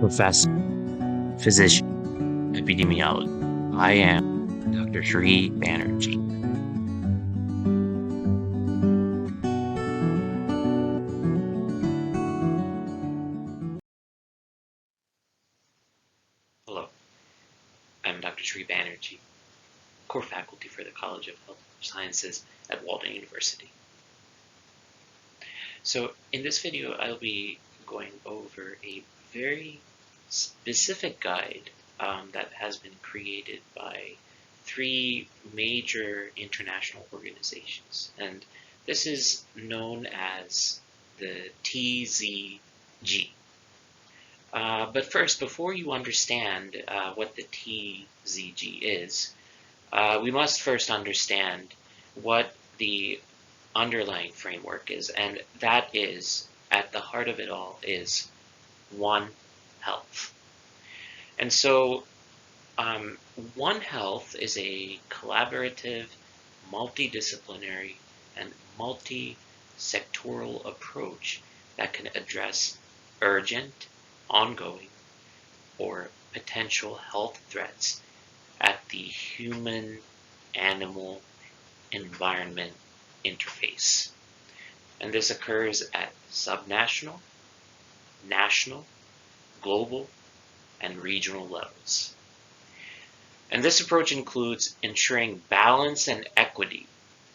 professor, physician, epidemiologist. I am Dr. Sri Banerjee. Hello, I'm Dr. Sri Banerjee, core faculty for the College of Health Sciences at Walden University. So in this video, I'll be going over a very specific guide that has been created by 3 major international organizations. And this is known as the TZG. But first, before you understand what the TZG is, we must first understand what the underlying framework is, and that is, at the heart of it all, is One Health. And so One Health is a collaborative, multidisciplinary, and multisectoral approach that can address urgent, ongoing, or potential health threats at the human-animal environment interface. And this occurs at subnational, national, global, and regional levels. And this approach includes ensuring balance and equity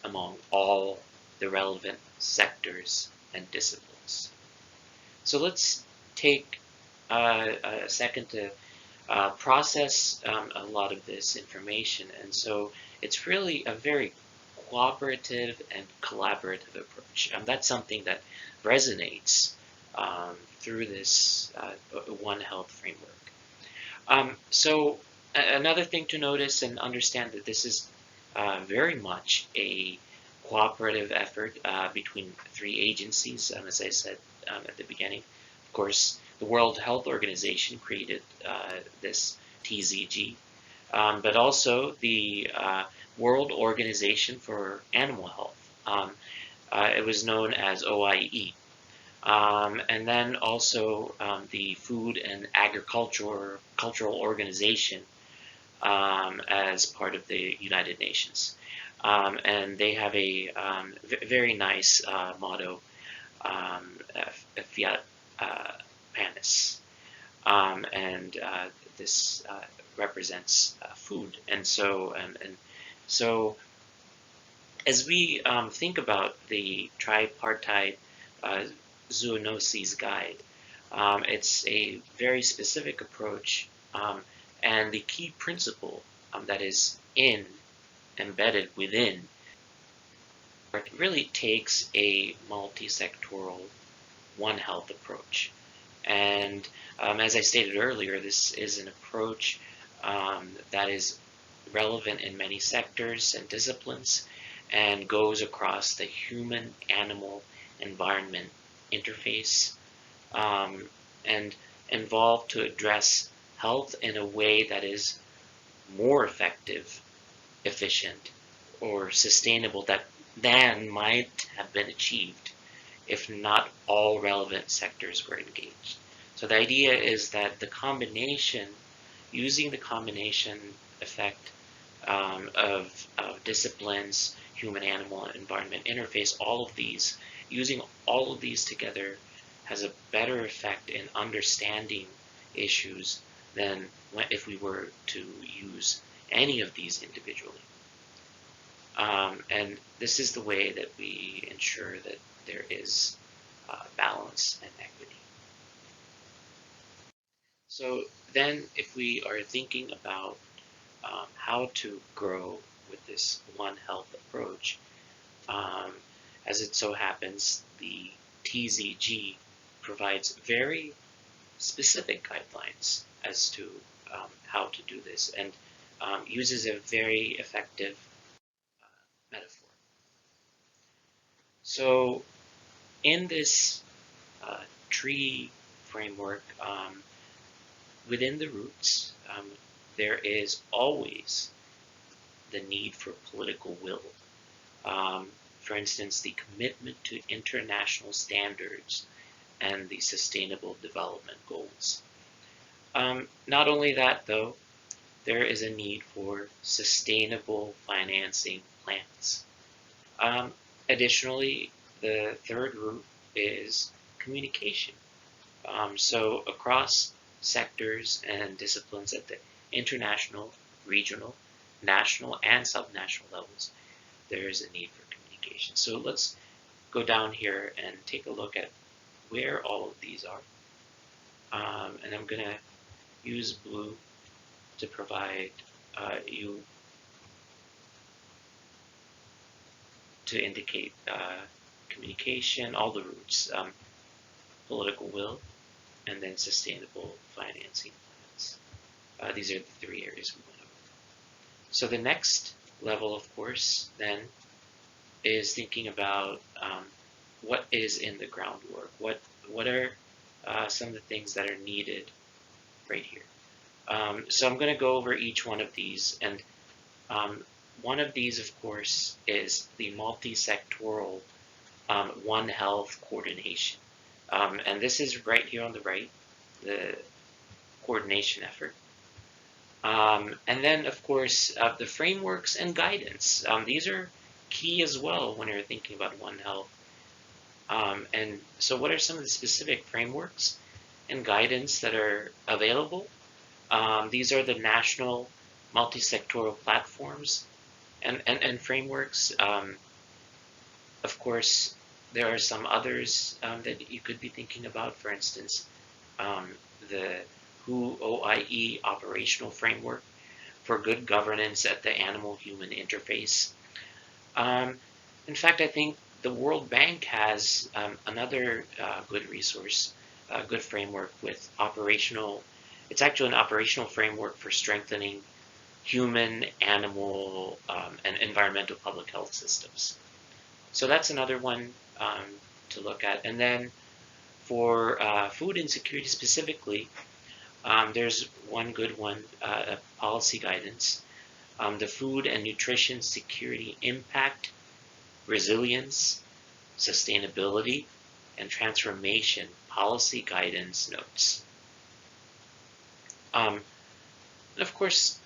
among all the relevant sectors and disciplines. So let's take a second to process a lot of this information. And so it's really a very cooperative and collaborative approach. That's something that resonates through this One Health framework. So another thing to notice and understand that this is very much a cooperative effort between 3 agencies, as I said at the beginning. Of course, the World Health Organization created this TZG, but also the World Organization for Animal Health. It was known as OIE. And then also the Food and Agricultural Organization as part of the United Nations. And they have a very nice motto, Fiat Panis. And this represents food. And so as we think about the tripartite zoonoses guide, it's a very specific approach, and the key principle that is embedded within it really takes a multisectoral One Health approach. And as I stated earlier, this is an approach that is relevant in many sectors and disciplines and goes across the human-animal environment interface and involved to address health in a way that is more effective, efficient, or sustainable than might have been achieved if not all relevant sectors were engaged. So the idea is that using the combination effect of disciplines, human-animal environment interface, using all of these together has a better effect in understanding issues than if we were to use any of these individually. And this is the way that we ensure that there is balance and equity. So then if we are thinking about how to grow with this One Health approach, as it so happens, the TZG provides very specific guidelines as to how to do this, and uses a very effective metaphor. So in this tree framework, within the roots, there is always the need for political will. For instance, the commitment to international standards and the Sustainable Development Goals. Not only that, though, there is a need for sustainable financing plans. Additionally, the third route is communication. So across sectors and disciplines at the international, regional, national, and subnational levels, there is a need for communication. So let's go down here and take a look at where all of these are. And I'm going to use blue to provide you to indicate communication, all the routes, political will, and then sustainable financing plans. These are the three areas we went over. So the next level, of course, then is thinking about what is in the groundwork. What are some of the things that are needed right here? So I'm going to go over each one of these, and one of these, of course, is the multisectoral One Health coordination. And this is right here on the right, the coordination effort. And then, of course, the frameworks and guidance. These are key as well when you're thinking about One Health. And so what are some of the specific frameworks and guidance that are available? These are the national multisectoral platforms and frameworks. Of course, there are some others that you could be thinking about. For instance, the WHO OIE operational framework for good governance at the animal-human interface. In fact, I think the World Bank has another good resource, good framework with operational. It's actually an operational framework for strengthening human, animal, and environmental public health systems. So that's another one to look at. And then for food insecurity specifically, there's one good one, policy guidance. The Food and Nutrition Security Impact, Resilience, Sustainability, and Transformation Policy Guidance Notes. And of course,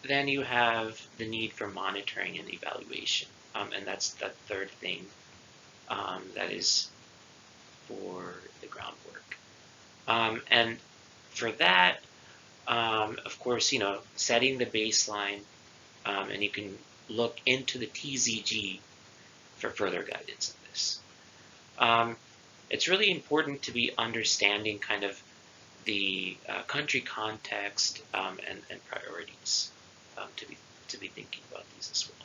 then you have the need for monitoring and evaluation. And that's that third thing that is for the groundwork. And for that, of course, setting the baseline, and you can look into the TZG for further guidance on this. It's really important to be understanding kind of the country context and priorities to be thinking about these as well.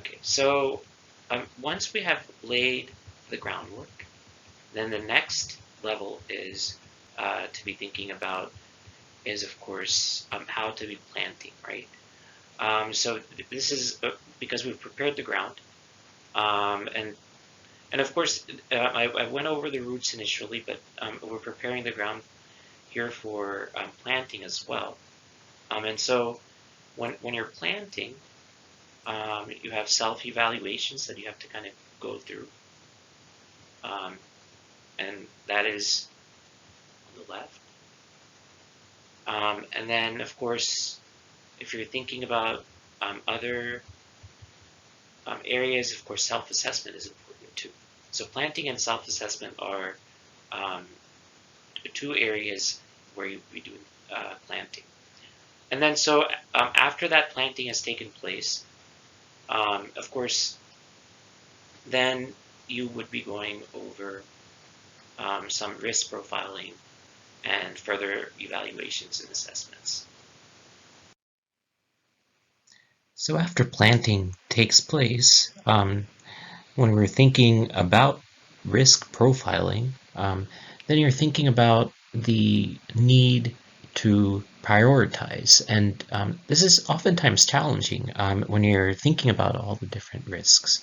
Okay, so once we have laid the groundwork, then the next level is to be thinking about is, of course, how to be planting, right? So this is because we've prepared the ground, and of course, I went over the roots initially, but we're preparing the ground here for planting as well. And so when you're planting, you have self-evaluations that you have to kind of go through. And that is on the left. And then, of course, if you're thinking about other areas, of course, self-assessment is important too. So planting and self-assessment are two areas where we do planting. And then so after that planting has taken place, of course, then you would be going over some risk profiling and further evaluations and assessments. So after planting takes place, when we're thinking about risk profiling, then you're thinking about the need to prioritize. And this is oftentimes challenging when you're thinking about all the different risks.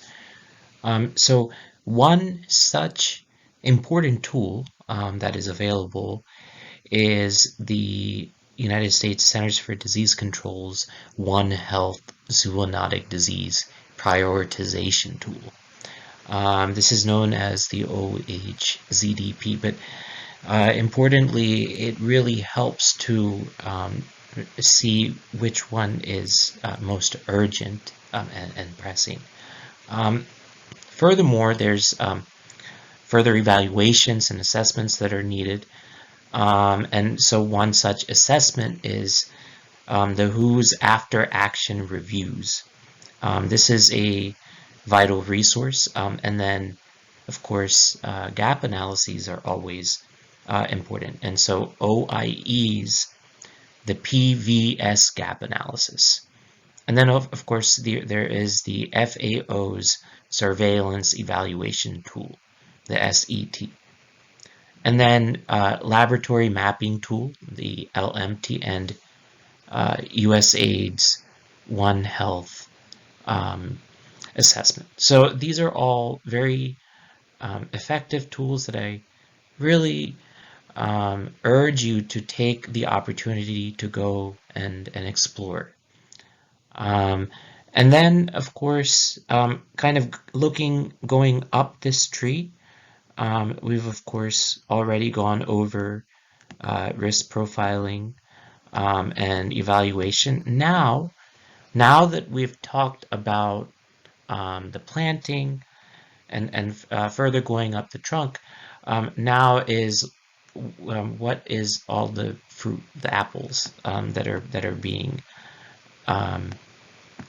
So one such important tool that is available is the United States Centers for Disease Control's One Health Zoonotic Disease Prioritization Tool. This is known as the OHZDP, but Importantly, it really helps to see which one is most urgent and pressing. Um, Furthermore, there's further evaluations and assessments that are needed. And so one such assessment is the WHO's After Action Reviews. This is a vital resource. And then, of course, gap analyses are always important. And so OIE's, the PVS gap analysis. And then, of course, there is the FAO's Surveillance Evaluation Tool, the SET. And then Laboratory Mapping Tool, the LMT, and USAID's One Health assessment. So these are all very effective tools that I really urge you to take the opportunity to go and explore. And then, of course, kind of going up this tree, we've, of course, already gone over risk profiling and evaluation. Now that we've talked about the planting and further going up the trunk, now is what is all the fruit, the apples that are being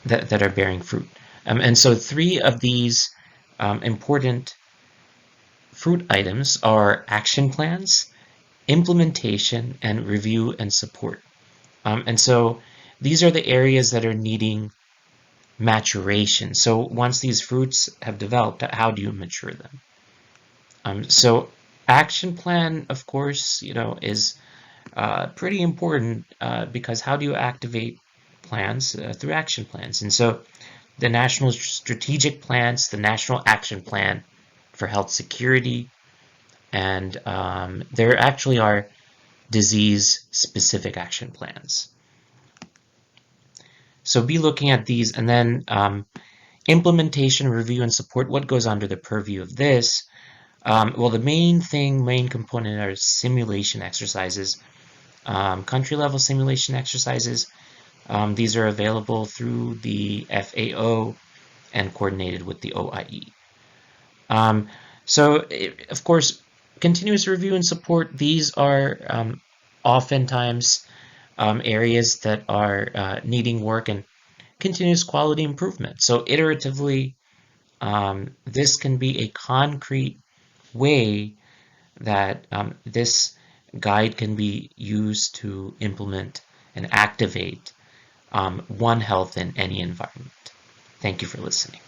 that are bearing fruit. And so three of these important fruit items are action plans, implementation, and review and support. And so these are the areas that are needing maturation. So once these fruits have developed, how do you mature them? So action plan, of course, is pretty important because how do you activate plans? Through action plans. And so the national strategic plans, the national action plan for health security, and there actually are disease-specific action plans. So be looking at these, and then implementation, review, and support. What goes under the purview of this? Well, the main component are simulation exercises, country-level simulation exercises. These are available through the FAO and coordinated with the OIE. Of course, continuous review and support, these are oftentimes areas that are needing work and continuous quality improvement. So iteratively, this can be a concrete way that this guide can be used to implement and activate One Health in any environment. Thank you for listening.